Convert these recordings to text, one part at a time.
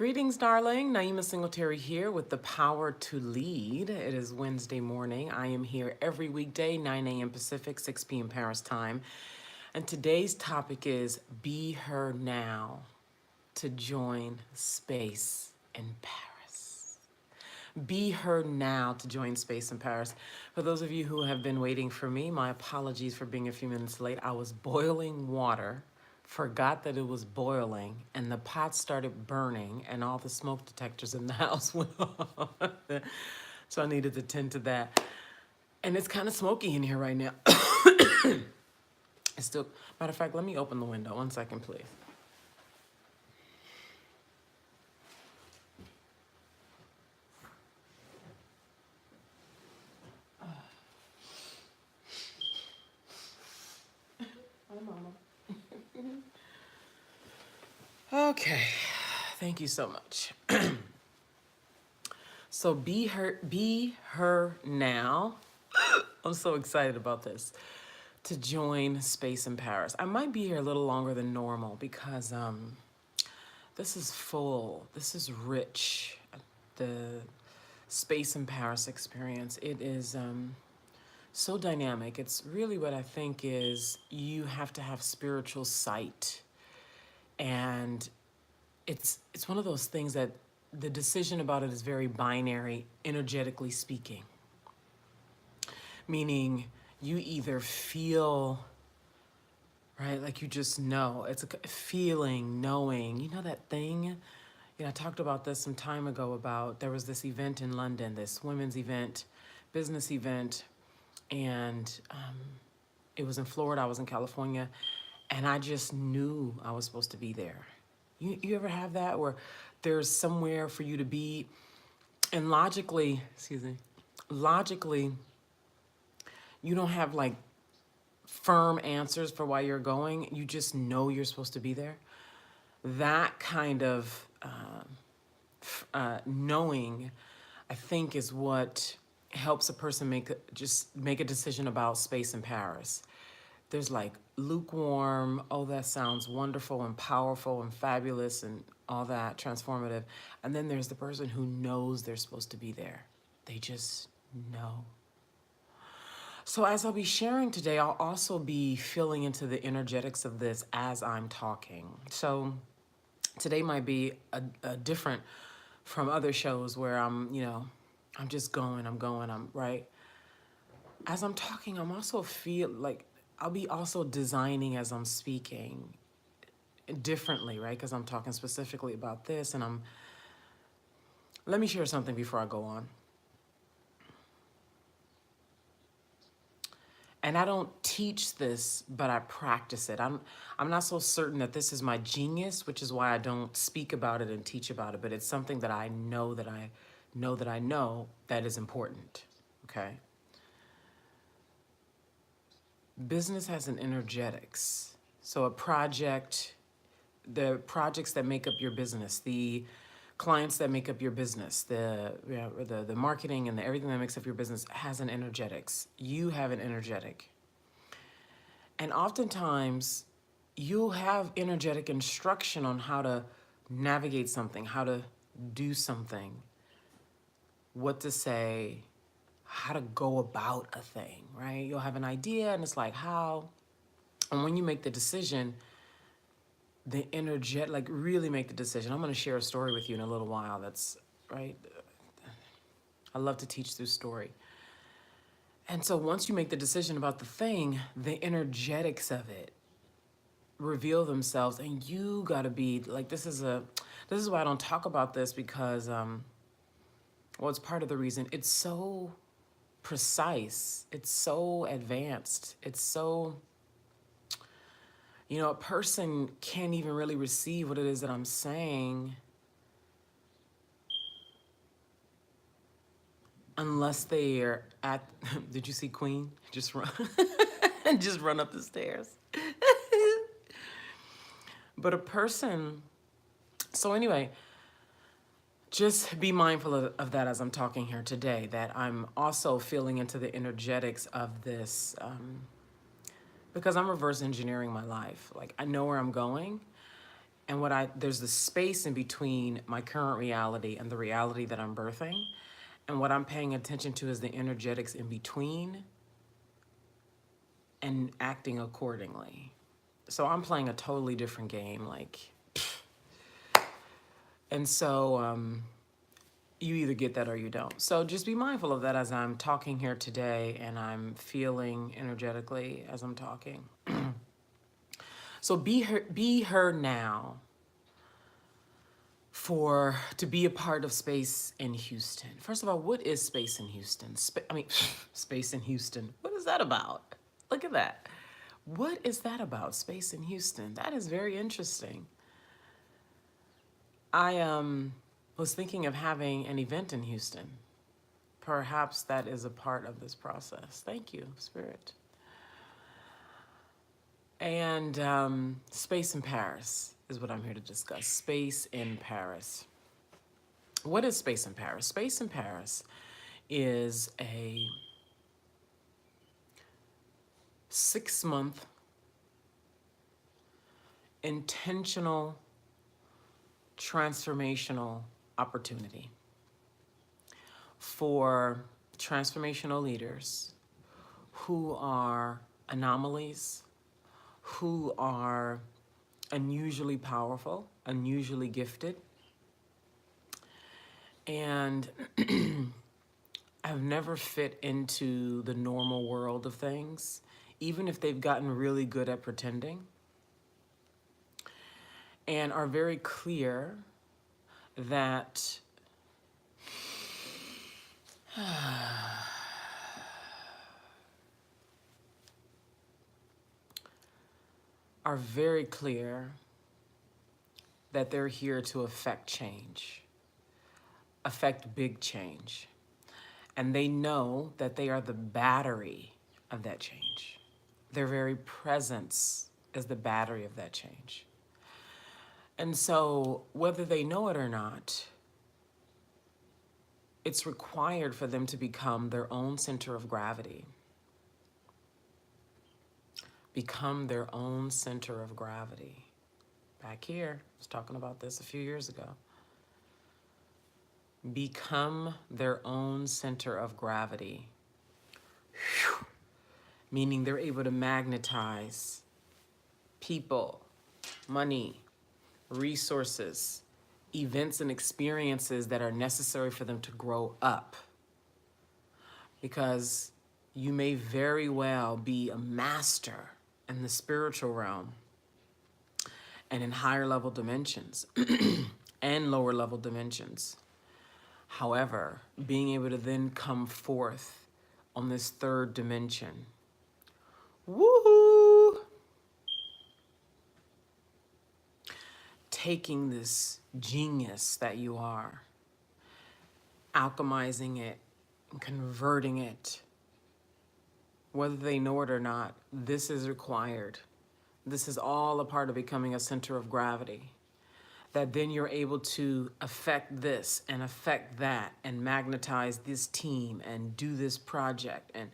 Greetings, darling. Naima Singletary here with the power to lead. It is Wednesday morning. I am here every weekday, 9 a.m. Pacific, 6 p.m. Paris time. And today's topic is Be Her Now to join space in Paris. Be her now to join space in Paris. For those of you who have been waiting for me, my apologies for being a few minutes late. I was boiling water, forgot that it was boiling, and the pot started burning, and all the smoke detectors in the house went off. So I needed to tend to that. And it's kind of smoky in here right now. It's still, matter of fact, let me open the window. 1 second, please. Okay, thank you so much. So be her now. I'm so excited about this. To join Space in Paris. I might be here a little longer than normal because this is full, this is rich. The Space in Paris experience, it is so dynamic. It's really what I think is you have to have spiritual sight. And it's one of those things that the decision about it is very binary, energetically speaking. Meaning you either feel, right, like you just know. It's a feeling, knowing. You know that thing? You know, I talked about this some time ago about there was this event in London, this women's event, business event, and it was in Florida, I was in California, and I just knew I was supposed to be there. You ever have that where there's somewhere for you to be, and logically, you don't have like firm answers for why you're going. You just know you're supposed to be there. That kind of knowing, I think, is what helps a person make a decision about space in Paris. There's like lukewarm, oh, that sounds wonderful and powerful and fabulous and all that, transformative. And then there's the person who knows they're supposed to be there. They just know. So as I'll be sharing today, I'll also be filling into the energetics of this as I'm talking. So today might be a different from other shows where I'm just going, I'm right. As I'm talking, I'm also I'll be also designing as I'm speaking differently, right? Because I'm talking specifically about this, and let me share something before I go on. And I don't teach this, but I practice it. I'm not so certain that this is my genius, which is why I don't speak about it and teach about it, but it's something that I know that is important, okay? Business has an energetics. So the projects that make up your business, the clients that make up your business, the marketing and everything that makes up your business has an energetics. You have an energetic. And oftentimes you'll have energetic instruction on how to navigate something, how to do something, what to say, how to go about a thing, right? You'll have an idea and it's like, how? And when you make the decision, the energetic, really make the decision. I'm going to share a story with you in a little while. That's right. I love to teach through story. And so once you make the decision about the thing, the energetics of it reveal themselves, and you got to be like, this is why I don't talk about this, because it's part of the reason. It's so precise. It's so advanced. It's so, a person can't even really receive what it is that I'm saying unless they're at, did you see Queen? Just run, just run up the stairs. But a person, so anyway, just be mindful of that as I'm talking here today, that I'm also feeling into the energetics of this, because I'm reverse engineering my life. Like, I know where I'm going, And there's the space in between my current reality and the reality that I'm birthing. And what I'm paying attention to is the energetics in between and acting accordingly. So I'm playing a totally different game, and so you either get that or you don't. So just be mindful of that as I'm talking here today, and I'm feeling energetically as I'm talking. So be her now to be a part of Space in Houston. First of all, what is Space in Houston? Space in Houston. What is that about? Look at that. What is that about, Space in Houston? That is very interesting. I was thinking of having an event in Houston. Perhaps that is a part of this process. Thank you, Spirit. And Space in Paris is what I'm here to discuss. Space in Paris. What is Space in Paris? Space in Paris is a 6-month intentional transformational opportunity for transformational leaders who are anomalies, who are unusually powerful, unusually gifted, and have never fit into the normal world of things, even if they've gotten really good at pretending, and are very clear that are very clear that they're here to affect change, affect big change. And they know that they are the battery of that change. Their very presence is the battery of that change. And so whether they know it or not, it's required for them to become their own center of gravity. Become their own center of gravity. Back here, I was talking about this a few years ago. Become their own center of gravity. Whew. Meaning they're able to magnetize people, money, resources, events and experiences that are necessary for them to grow up. Because you may very well be a master in the spiritual realm and in higher level dimensions and lower level dimensions. However, being able to then come forth on this third dimension, woohoo! Taking this genius that you are, alchemizing it, and converting it. Whether they know it or not, this is required. This is all a part of becoming a center of gravity. That then you're able to affect this and affect that and magnetize this team and do this project, and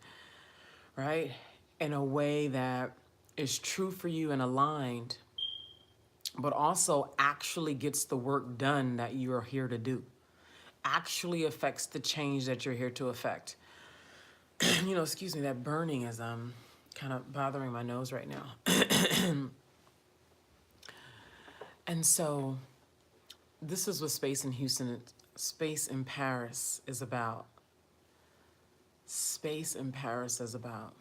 right, in a way that is true for you and aligned, but also actually gets the work done that you are here to do. Actually affects the change that you're here to affect. Excuse me, that burning is kind of bothering my nose right now. And so this is what Space in Houston, Space in Paris is about. Space in Paris is about.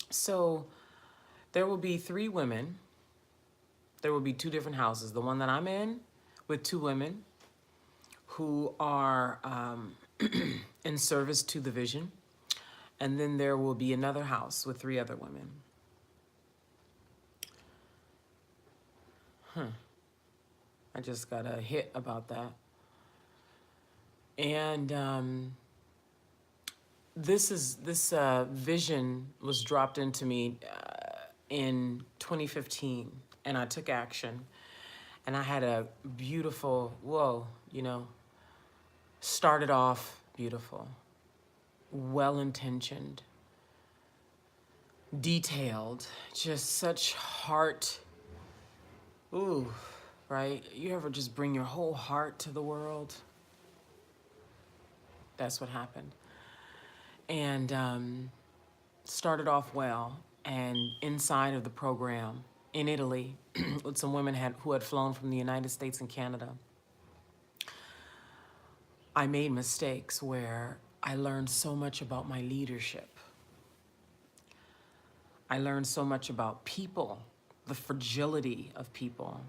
So there will be 3 women. There will be 2 different houses. The one that I'm in with 2 women who are in service to the vision. And then there will be another house with 3 other women. I just got a hit about that. And this vision was dropped into me in 2015, and I took action. And I had a beautiful, started off beautiful, well-intentioned, detailed, just such heart. Ooh, right? You ever just bring your whole heart to the world? That's what happened. And started off well. And inside of the program in Italy, with some women who had flown from the United States and Canada, I made mistakes where I learned so much about my leadership. I learned so much about people, the fragility of people.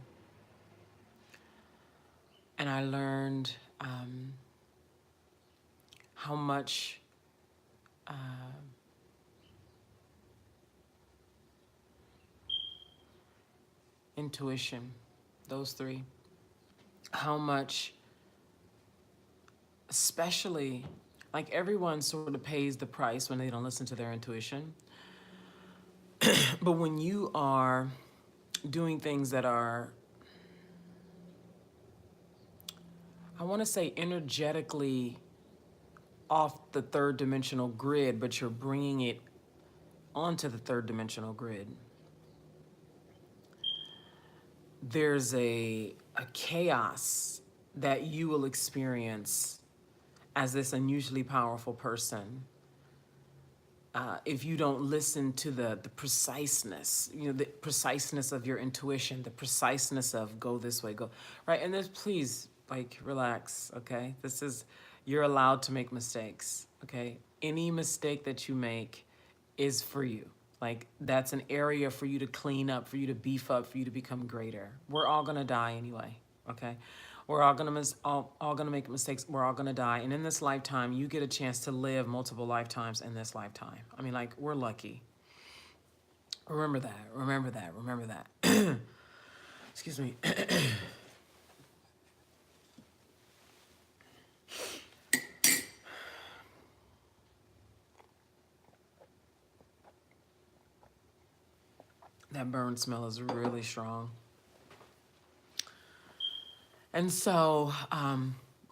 And I learned how much intuition, those three, how much, especially, like everyone sort of pays the price when they don't listen to their intuition. But when you are doing things that are, I want to say energetically off the third dimensional grid, but you're bringing it onto the third dimensional grid, there's a chaos that you will experience as this unusually powerful person if you don't listen to the preciseness, the preciseness of your intuition, the preciseness of go this way, go, right? And this, please, like, relax, okay? You're allowed to make mistakes, okay? Any mistake that you make is for you. Like, that's an area for you to clean up, for you to beef up, for you to become greater. We're all gonna die anyway, okay? We're all gonna all gonna make mistakes. We're all gonna die. And in this lifetime, you get a chance to live multiple lifetimes in this lifetime. I mean, like, we're lucky. Remember that, remember that, remember that. Excuse me. That burn smell is really strong. And so,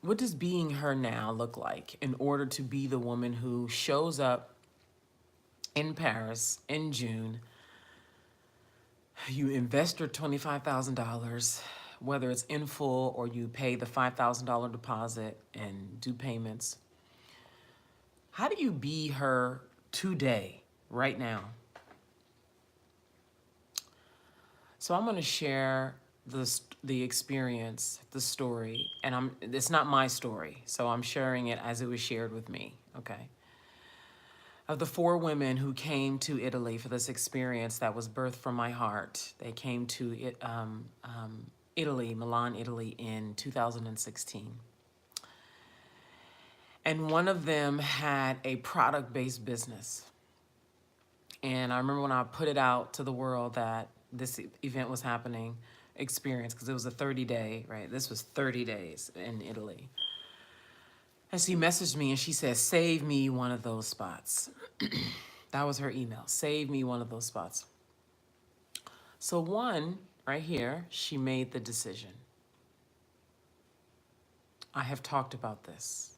what does being her now look like in order to be the woman who shows up in Paris in June? You invest your $25,000, whether it's in full or you pay the $5,000 deposit and do payments. How do you be her today, right now? So I'm going to share the experience, the story, and it's not my story, so I'm sharing it as it was shared with me, okay? Of the 4 women who came to Italy for this experience that was birthed from my heart, they came to Italy, Milan, Italy in 2016. And one of them had a product-based business. And I remember when I put it out to the world that this event was happening, experience, because it was a 30-day, right? This was 30 days in Italy. And she messaged me and she said, save me one of those spots. That was her email, save me one of those spots. So one, right here, she made the decision. I have talked about this.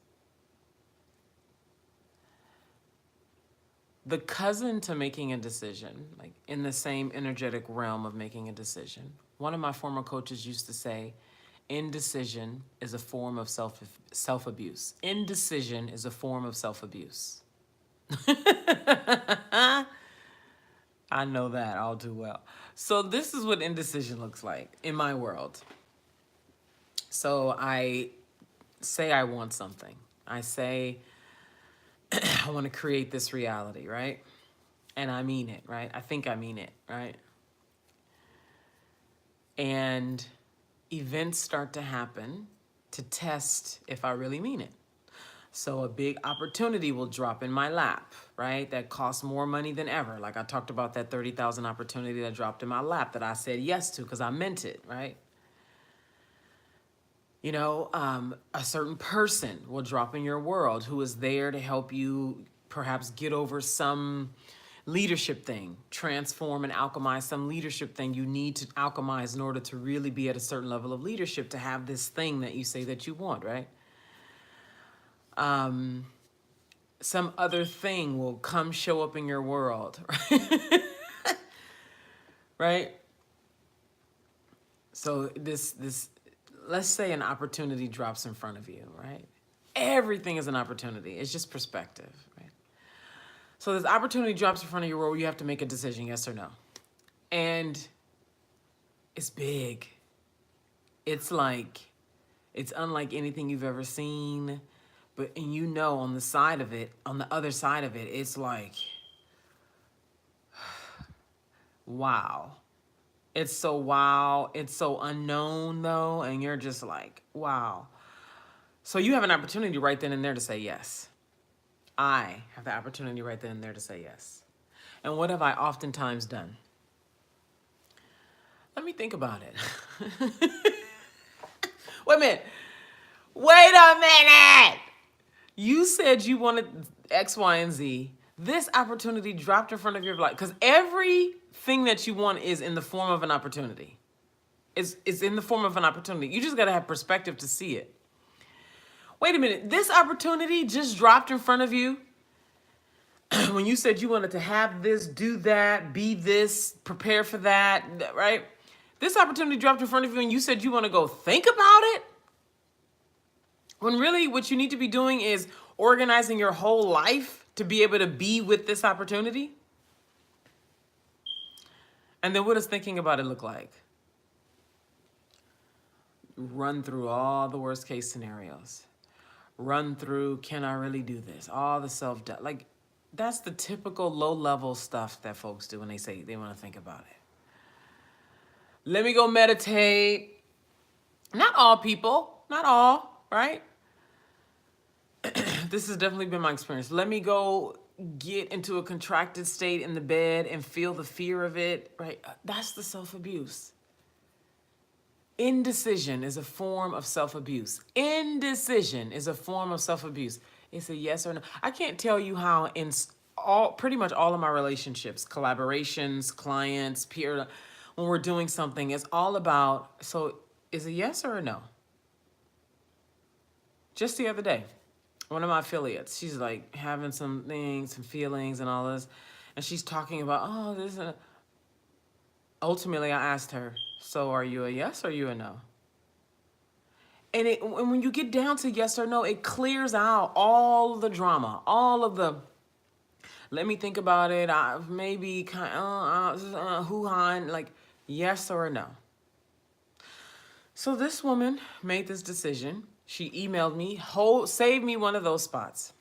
The cousin to making a decision, like in the same energetic realm of making a decision, one of my former coaches used to say, indecision is a form of self-abuse. Indecision is a form of self-abuse. I know that all too well. So this is what indecision looks like in my world. So I say I want something. I say I want to create this reality, right? And I mean it, right? I think I mean it, right? And events start to happen to test if I really mean it. So a big opportunity will drop in my lap, right? That costs more money than ever. Like I talked about that 30,000 opportunity that dropped in my lap that I said yes to because I meant it, right? You know, a certain person will drop in your world who is there to help you perhaps get over some leadership thing, transform and alchemize some leadership thing you need to alchemize in order to really be at a certain level of leadership to have this thing that you say that you want, right? some other thing will come show up in your world, right? Right? So this let's say an opportunity drops in front of you, right? Everything is an opportunity. It's just perspective, right? So this opportunity drops in front of you where you have to make a decision, yes or no. And it's big. It's unlike anything you've ever seen. And you know, on the other side of it, it's like, wow. It's so wow. It's so unknown though. And you're just like, wow. So you have an opportunity right then and there to say yes. I have the opportunity right then and there to say yes. And what have I oftentimes done? Let me think about it. Wait a minute. Wait a minute. You said you wanted X, Y, and Z. This opportunity dropped in front of your life. Because everything that you want is in the form of an opportunity. It's in the form of an opportunity. You just got to have perspective to see it. Wait a minute. This opportunity just dropped in front of you. When you said you wanted to have this, do that, be this, prepare for that, right? This opportunity dropped in front of you and you said you want to go think about it. When really what you need to be doing is organizing your whole life to be able to be with this opportunity. And then what does thinking about it look like? Run through all the worst case scenarios. Run through, can I really do this? All the self-doubt. Like, that's the typical low-level stuff that folks do when they say they want to think about it. Let me go meditate. Not all people. Not all, right? This has definitely been my experience. Let me go get into a contracted state in the bed and feel the fear of it, right? That's the self-abuse. Indecision is a form of self-abuse. Indecision is a form of self-abuse. It's a yes or no. I can't tell you how in pretty much all of my relationships, collaborations, clients, peer, when we're doing something, it's all about, so is it yes or a no? Just the other day, one of my affiliates, she's like having some things, some feelings and all this. And she's talking about, oh, this. Ultimately, I asked her, so are you a yes or are you a no? And when you get down to yes or no, it clears out all the drama, all of the, let me think about it, maybe kind of hoo-ha, like yes or a no. So this woman made this decision. She emailed me, save me one of those spots.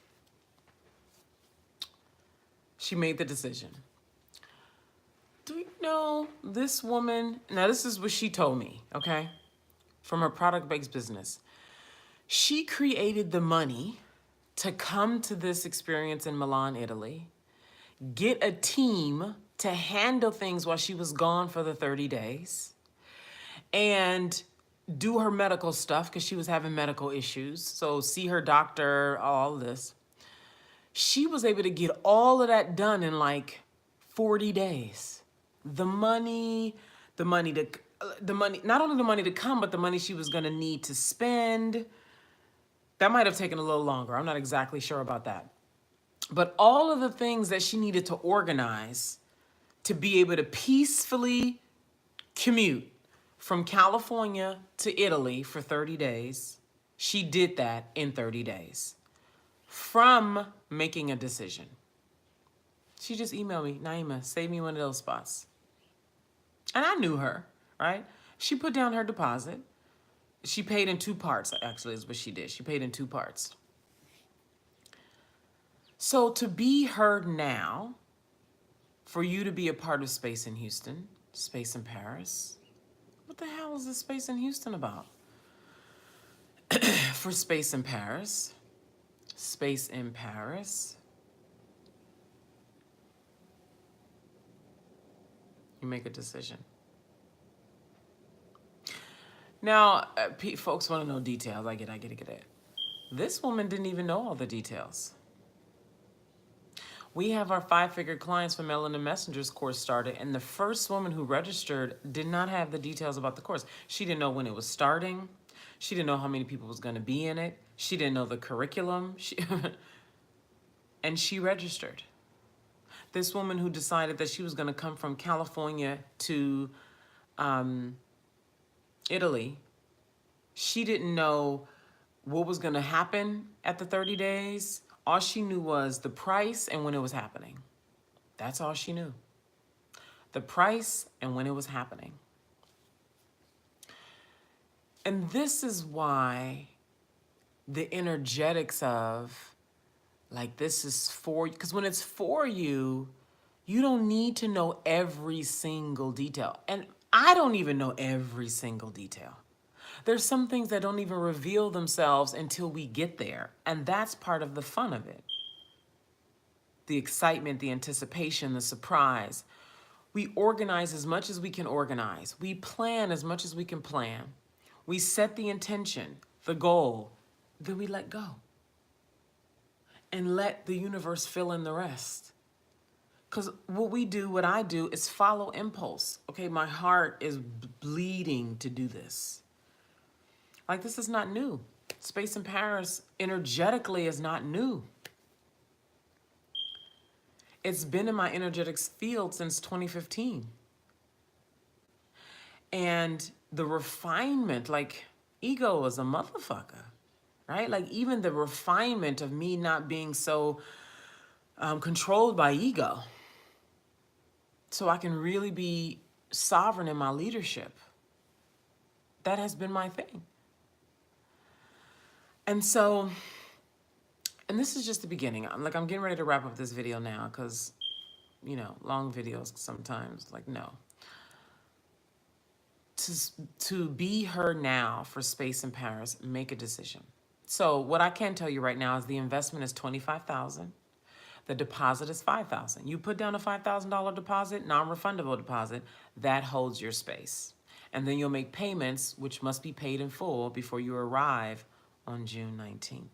She made the decision. Do you know this woman? Now, this is what she told me, okay? From her product-based business. She created the money to come to this experience in Milan, Italy, get a team to handle things while she was gone for the 30 days, and do her medical stuff because she was having medical issues. So see her doctor, all this. She was able to get all of that done in like 40 days. The money, not only the money to come, but the money she was going to need to spend. That might have taken a little longer. I'm not exactly sure about that. But all of the things that she needed to organize to be able to peacefully commute from California to Italy for 30 days, she did that in 30 days from making a decision. She just emailed me, Naima, save me one of those spots. And I knew her, right? She put down her deposit. She paid in 2 parts, actually, is what she did. She paid in 2 parts. So to be heard now, for you to be a part of Space in Houston, Space in Paris, what the hell is this Space in Houston about? For Space in Paris, Space in Paris, you make a decision. Now, folks want to know details. I get it. This woman didn't even know all the details. We have our 5-figure clients for Melanin Messengers course started, and the first woman who registered did not have the details about the course. She didn't know when it was starting. She didn't know how many people was going to be in it. She didn't know the curriculum. and she registered. This woman who decided that she was going to come from California to Italy, she didn't know what was going to happen at the 30 days. All she knew was the price and when it was happening. That's all she knew. The price and when it was happening. And this is why the energetics of, like, this is for you, because when it's for you, you don't need to know every single detail. And I don't even know every single detail. There's some things that don't even reveal themselves until we get there. And that's part of the fun of it. The excitement, the anticipation, the surprise. We organize as much as we can organize. We plan as much as we can plan. We set the intention, the goal, then we let go. And let the universe fill in the rest. Because what I do is follow impulse. Okay, my heart is bleeding to do this. Like, this is not new. Space in Paris energetically is not new. It's been in my energetics field since 2015. And the refinement, like, ego is a motherfucker, right? Like, even the refinement of me not being so controlled by ego, so I can really be sovereign in my leadership. That has been my thing. And so, and this is just the beginning. I'm getting ready to wrap up this video now because, long videos sometimes, like, no. To be her now for Space in Paris, make a decision. So what I can tell you right now is the investment is $25,000. The deposit is $5,000. You put down a $5,000 deposit, non-refundable deposit, that holds your space. And then you'll make payments, which must be paid in full before you arrive on June 19th.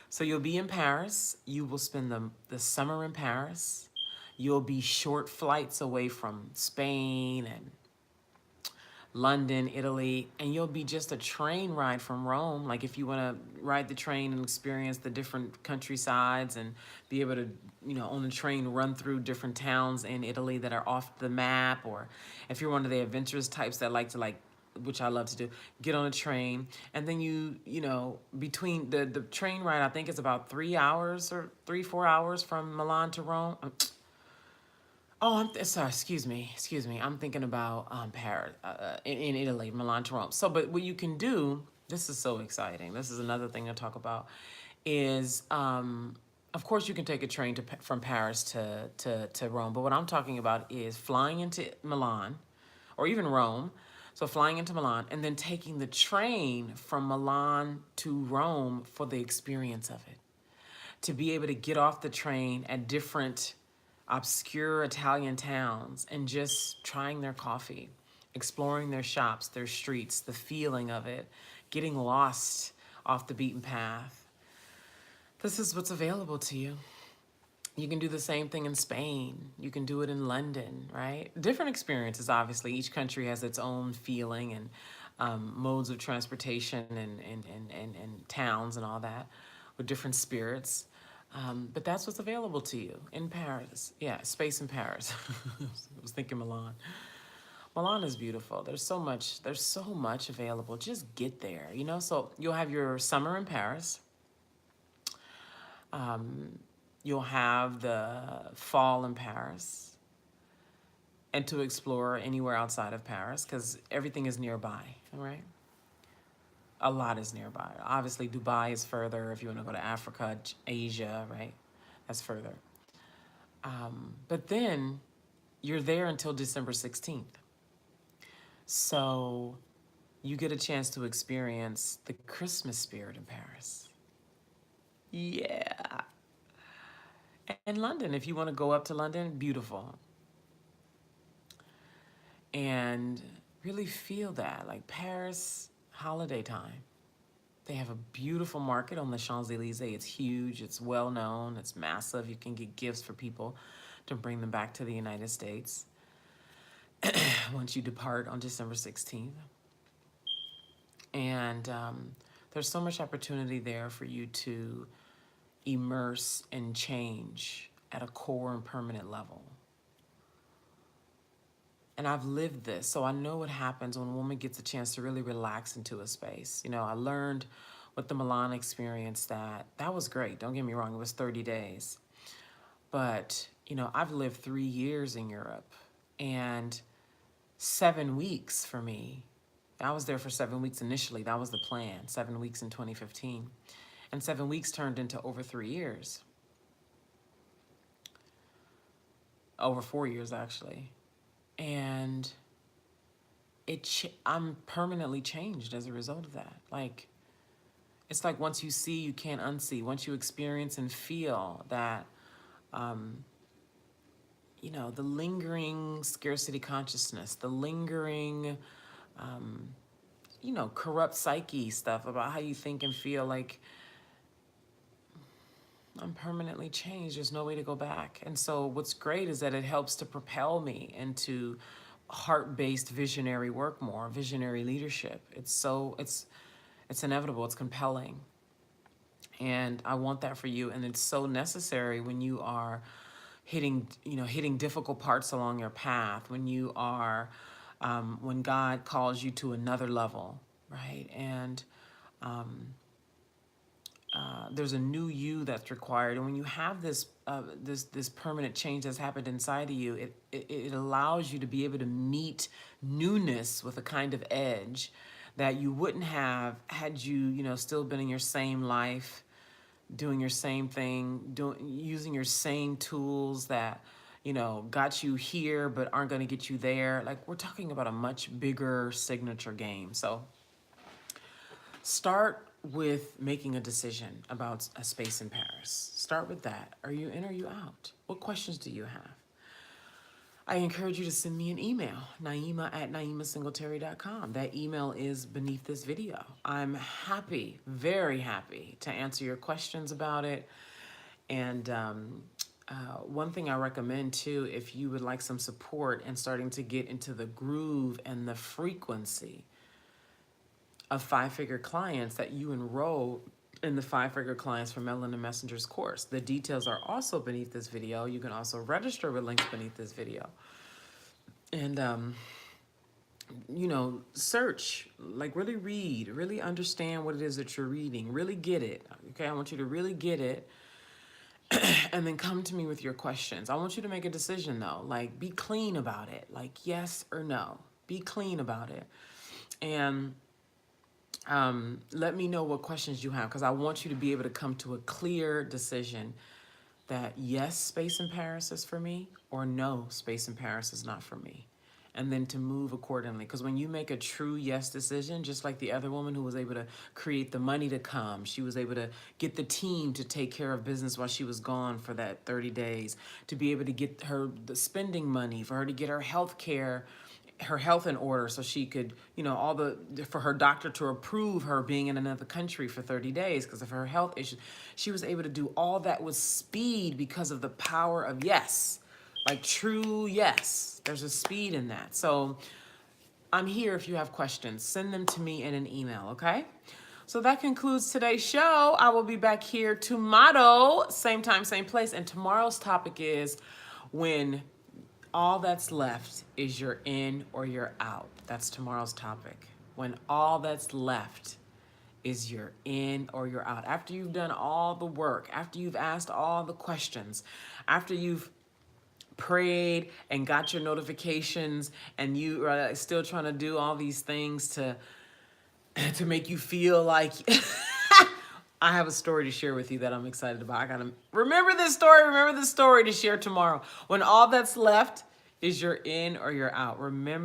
So you'll be in Paris. You will spend the summer in Paris. You'll be short flights away from Spain and London, Italy, and you'll be just a train ride from Rome. Like, if you want to ride the train and experience the different countrysides and be able to, on the train, run through different towns in Italy that are off the map, or if you're one of the adventurous types that like to, which I love to do, get on a train, and then between the train ride, I think it's about 3 hours or 4 hours from Milan to Rome. Oh, sorry, excuse me. I'm thinking about Paris, in Italy, Milan to Rome. So, but what you can do, this is so exciting. This is another thing to talk about, is, of course, you can take a train from Paris to Rome. But what I'm talking about is flying into Milan, or even Rome. So flying into Milan and then taking the train from Milan to Rome for the experience of it. To be able to get off the train at different obscure Italian towns and just trying their coffee, exploring their shops, their streets, the feeling of it, getting lost off the beaten path. This is what's available to you. You can do the same thing in Spain. You can do it in London, right? Different experiences, obviously. Each country has its own feeling and modes of transportation and towns and all that with different spirits. But that's what's available to you in Paris. Yeah, Space in Paris. I was thinking Milan. Milan is beautiful. There's so much available. Just get there, So you'll have your summer in Paris. You'll have the fall in Paris, and to explore anywhere outside of Paris, because everything is nearby, all right? A lot is nearby. Obviously, Dubai is further. If you want to go to Africa, Asia, right? That's further. But then you're there until December 16th. So you get a chance to experience the Christmas spirit in Paris. Yeah. And London, if you want to go up to London, beautiful. And really feel that, like Paris, holiday time. They have a beautiful market on the Champs-Elysees. It's huge, it's well known, it's massive. You can get gifts for people to bring them back to the United States once you depart on December 16th. And there's so much opportunity there for you to immerse in change at a core and permanent level. And I've lived this, so I know what happens when a woman gets a chance to really relax into a space. You know, I learned with the Milan experience that was great. Don't get me wrong, it was 30 days. But, you know, I've lived 3 years in Europe, and 7 weeks for me. I was there for 7 weeks initially. That was the plan, 7 weeks in 2015. And 7 weeks turned into over 3 years. Over 4 years, actually. And I'm permanently changed as a result of that. Like, it's like once you see, you can't unsee. Once you experience and feel that, you know, the lingering scarcity consciousness, the lingering, you know, corrupt psyche stuff about how you think and feel, like, I'm permanently changed. There's no way to go back. And so what's great is that it helps to propel me into heart-based visionary work more, visionary leadership. It's inevitable, it's compelling. And I want that for you. And it's so necessary when you are hitting difficult parts along your path, when you are, when God calls you to another level, right? And there's a new you that's required. And when you have this this permanent change that's happened inside of you, it allows you to be able to meet newness with a kind of edge that you wouldn't have had you still been in your same life, doing your same thing, using your same tools that got you here but aren't going to get you there. Like, we're talking about a much bigger signature game. So start with making a decision about a space in Paris. Start with that. Are you in or are you out? What questions do you have? I encourage you to send me an email, naima@naimasingletary.com. That email is beneath this video. I'm happy, very happy to answer your questions about it. And one thing I recommend too, if you would like some support and starting to get into the groove and the frequency of 5-figure clients, that you enroll in the 5-figure clients for Melanin Messengers course. The details are also beneath this video. You can also register with links beneath this video. And, search, like really read, really understand what it is that you're reading, really get it. Okay, I want you to really get it. And then come to me with your questions. I want you to make a decision though, like be clean about it, like yes or no, be clean about it. And let me know what questions you have, because I want you to be able to come to a clear decision that yes, space in Paris is for me, or no, space in Paris is not for me. And then to move accordingly. Because when you make a true yes decision, just like the other woman who was able to create the money to come, she was able to get the team to take care of business while she was gone for that 30 days, to be able to get her the spending money, for her to get her health care, her health in order, so she could, for her doctor to approve her being in another country for 30 days because of her health issues. She was able to do all that with speed because of the power of yes, like true yes. There's a speed in that. So I'm here if you have questions. Send them to me in an email, okay? So that concludes today's show. I will be back here tomorrow, same time, same place. And tomorrow's topic is when all that's left is you're in or you're out. That's tomorrow's topic. When all that's left is you're in or you're out. After you've done all the work, after you've asked all the questions, after you've prayed and got your notifications, and you are still trying to do all these things to make you feel like I have a story to share with you that I'm excited about. I gotta remember this story to share tomorrow. When all that's left is you're in or you're out. Remember